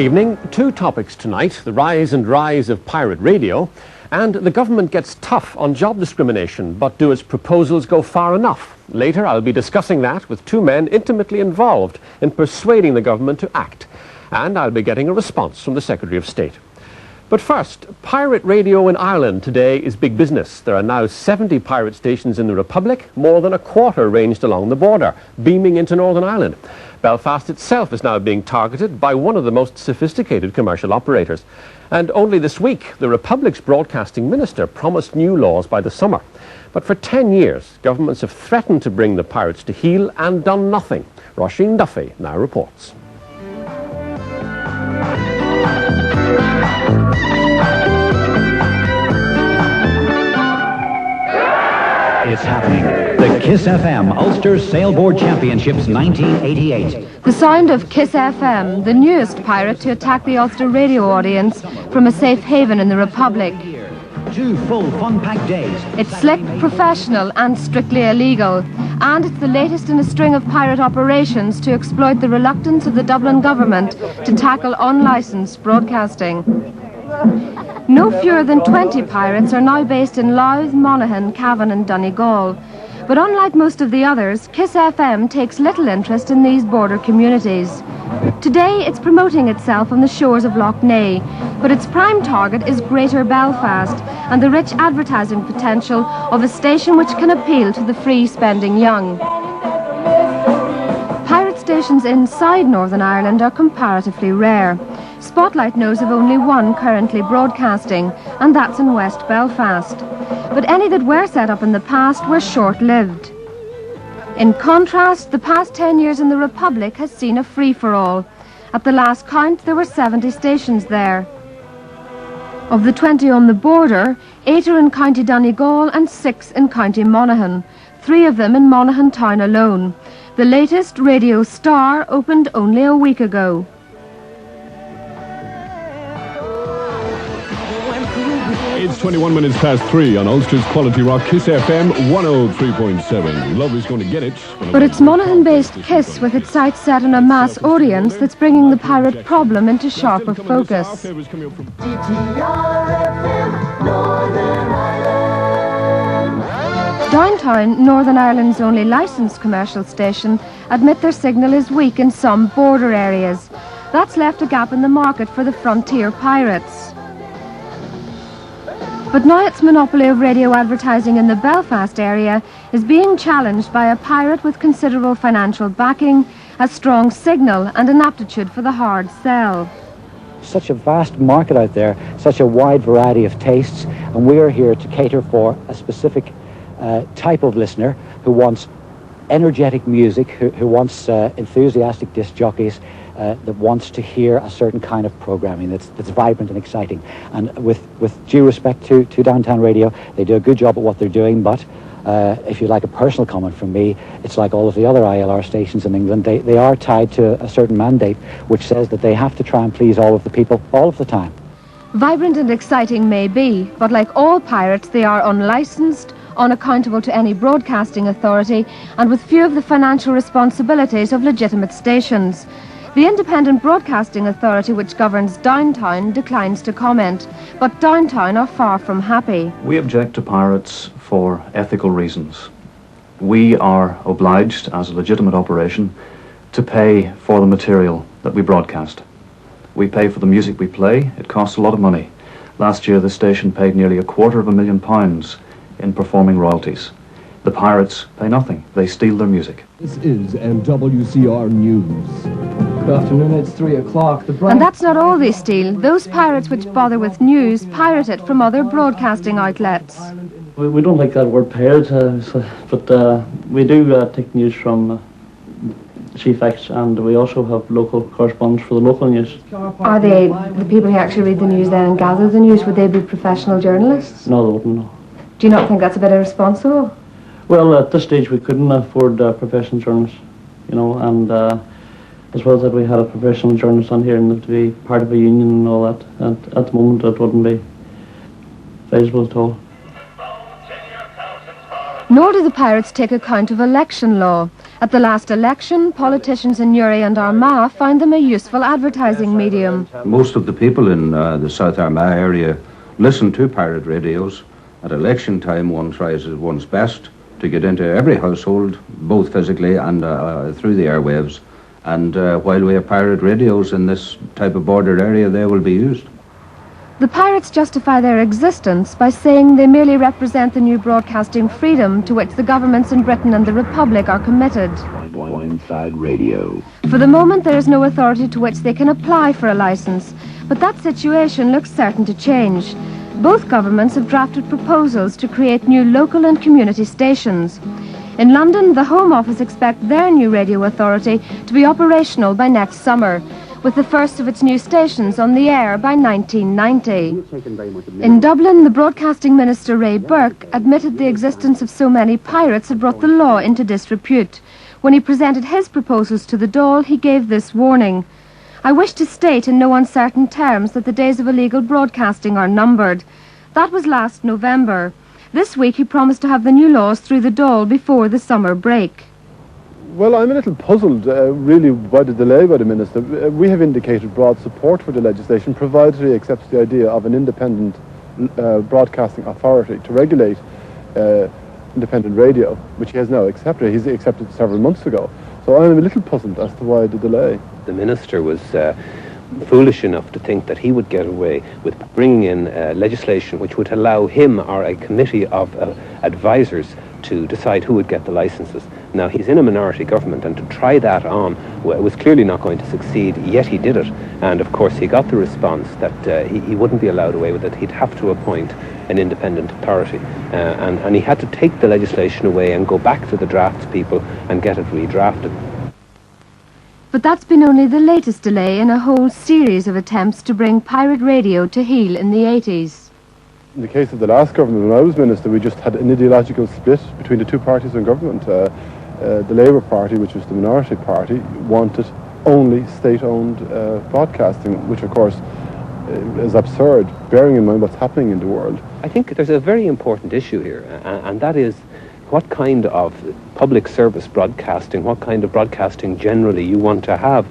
evening. Two topics tonight: the rise and rise of pirate radio, and the government gets tough on job discrimination, but do its proposals go far enough? Later I'll be discussing that with two men intimately involved in persuading the government to act, and I'll be getting a response from the Secretary of State. But first, pirate radio in Ireland today is big business. There are now 70 pirate stations in the Republic, more than a quarter ranged along the border, beaming into Northern Ireland. Belfast itself is now being targeted by one of the most sophisticated commercial operators. And only this week, the Republic's broadcasting minister promised new laws by the summer. But for 10 years, governments have threatened to bring the pirates to heel and done nothing. Roisin Duffy now reports. It's happening. The KISS FM Ulster Sailboard Championships 1988. The sound of KISS FM, the newest pirate to attack the Ulster radio audience from a safe haven in the Republic. 2 full fun-packed days. It's slick, professional and strictly illegal. And it's the latest in a string of pirate operations to exploit the reluctance of the Dublin government to tackle unlicensed broadcasting. No fewer than 20 pirates are now based in Louth, Monaghan, Cavan and Donegal. But unlike most of the others, KISS FM takes little interest in these border communities. Today it's promoting itself on the shores of Lough Neagh, but its prime target is Greater Belfast and the rich advertising potential of a station which can appeal to the free-spending young. Pirate stations inside Northern Ireland are comparatively rare. Spotlight knows of only one currently broadcasting, and that's in West Belfast. But any that were set up in the past were short-lived. In contrast, the past 10 years in the Republic has seen a free-for-all. At the last count, there were 70 stations there. Of the 20 on the border, 8 are in County Donegal and 6 in County Monaghan, 3 of them in Monaghan town alone. The latest, Radio Star, opened only a week ago. It's 21 minutes past 3 on Ulster's Quality Rock, KISS FM 103.7. Love is going to get it. But it's Monaghan-based KISS, with its sights set on a mass audience, that's bringing the pirate problem into sharper focus. Downtown, Northern Ireland's only licensed commercial station, admit their signal is weak in some border areas. That's left a gap in the market for the frontier pirates. But now its monopoly of radio advertising in the Belfast area is being challenged by a pirate with considerable financial backing, a strong signal and an aptitude for the hard sell. Such a vast market out there, such a wide variety of tastes, and we are here to cater for a specific type of listener who wants energetic music, who wants enthusiastic disc jockeys, that wants to hear a certain kind of programming that's vibrant and exciting. And with due respect to Downtown Radio, they do a good job at what they're doing, but if you like a personal comment from me, it's like all of the other ILR stations in England. They are tied to a certain mandate which says that they have to try and please all of the people all of the time. Vibrant and exciting may be, but like all pirates, they are unlicensed, unaccountable to any broadcasting authority, and with few of the financial responsibilities of legitimate stations. The Independent Broadcasting Authority, which governs Downtown, declines to comment, but Downtown are far from happy. We object to pirates for ethical reasons. We are obliged, as a legitimate operation, to pay for the material that we broadcast. We pay for the music we play. It costs a lot of money. Last year, the station paid nearly £250,000 in performing royalties. The pirates pay nothing. They steal their music. This is MWCR News. Good afternoon, it's 3 o'clock. And that's not all they steal. Those pirates which bother with news pirate it from other broadcasting outlets. We don't like that word pirate, but we do take news from Chief X, and we also have local correspondents for the local news. Are they the people who actually read the news then and gather the news? Would they be professional journalists? No, they wouldn't, no. Do you not think that's a bit irresponsible? Well, at this stage we couldn't afford professional journalists, you know, and as well as that we had a professional journalist on here and to be part of a union and all that. And at the moment it wouldn't be feasible at all. Nor do the pirates take account of election law. At the last election, politicians in Newry and Armagh found them a useful advertising medium. Most of the people in the South Armagh area listen to pirate radios. At election time, one tries one's best to get into every household, both physically and through the airwaves. And while we have pirate radios in this type of bordered area, they will be used. The pirates justify their existence by saying they merely represent the new broadcasting freedom to which the governments in Britain and the Republic are committed. Inside Radio. For the moment, there is no authority to which they can apply for a licence, but that situation looks certain to change. Both governments have drafted proposals to create new local and community stations. In London, the Home Office expect their new radio authority to be operational by next summer, with the first of its new stations on the air by 1990. In Dublin, the Broadcasting Minister Ray Burke admitted the existence of so many pirates had brought the law into disrepute. When he presented his proposals to the Dáil, he gave this warning: "I wish to state in no uncertain terms that the days of illegal broadcasting are numbered." That was last November. This week he promised to have the new laws through the Dáil before the summer break. Well, I'm a little puzzled, really, by the delay by the Minister. We have indicated broad support for the legislation, provided he accepts the idea of an independent broadcasting authority to regulate independent radio, which he has now accepted. He's accepted it several months ago. So I'm a little puzzled as to why the delay. The Minister was foolish enough to think that he would get away with bringing in legislation which would allow him or a committee of advisors to decide who would get the licenses. Now, he's in a minority government, and to try that on was clearly not going to succeed, yet he did it. And of course he got the response that he wouldn't be allowed away with it. He'd have to appoint an independent authority, and he had to take the legislation away and go back to the drafts people and get it redrafted. But that's been only the latest delay in a whole series of attempts to bring pirate radio to heel in the 80s. In the case of the last government, when I was Minister, we just had an ideological split between the two parties in government. The Labour Party, which was the minority party, wanted only state-owned broadcasting, which of course is absurd, bearing in mind what's happening in the world. I think there's a very important issue here, and that is what kind of public service broadcasting, what kind of broadcasting generally you want to have.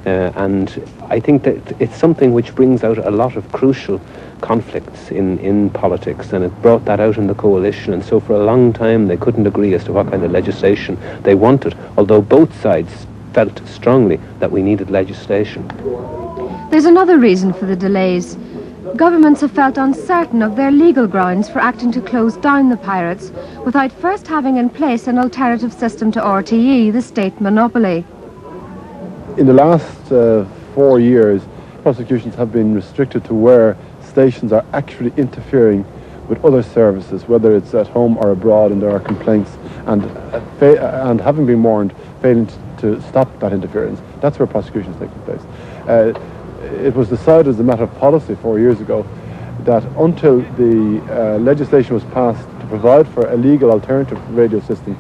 And I think that it's something which brings out a lot of crucial conflicts in politics, and it brought that out in the coalition. And so for a long time they couldn't agree as to what kind of legislation they wanted, although both sides felt strongly that we needed legislation. There's another reason for the delays. Governments have felt uncertain of their legal grounds for acting to close down the pirates without first having in place an alternative system to RTE, the state monopoly. In the last 4 years, prosecutions have been restricted to where stations are actually interfering with other services, whether it's at home or abroad, and there are complaints, and having been warned, failing to stop that interference. That's where prosecution is taking place. It was decided as a matter of policy 4 years ago that until the legislation was passed to provide for a legal alternative radio system,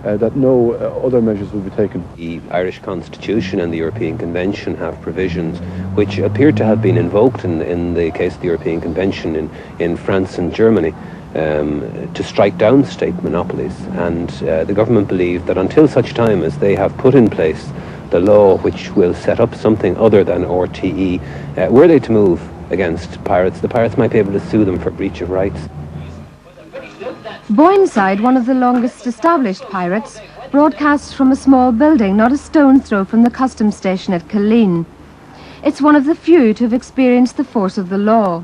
that no other measures will be taken. The Irish Constitution and the European Convention have provisions which appear to have been invoked in the case of the European Convention in France and Germany to strike down state monopolies. And the government believed that until such time as they have put in place the law which will set up something other than RTE, were they to move against pirates, the pirates might be able to sue them for breach of rights. Boyneside, one of the longest established pirates, broadcasts from a small building not a stone's throw from the customs station at Killeen. It's one of the few to have experienced the force of the law.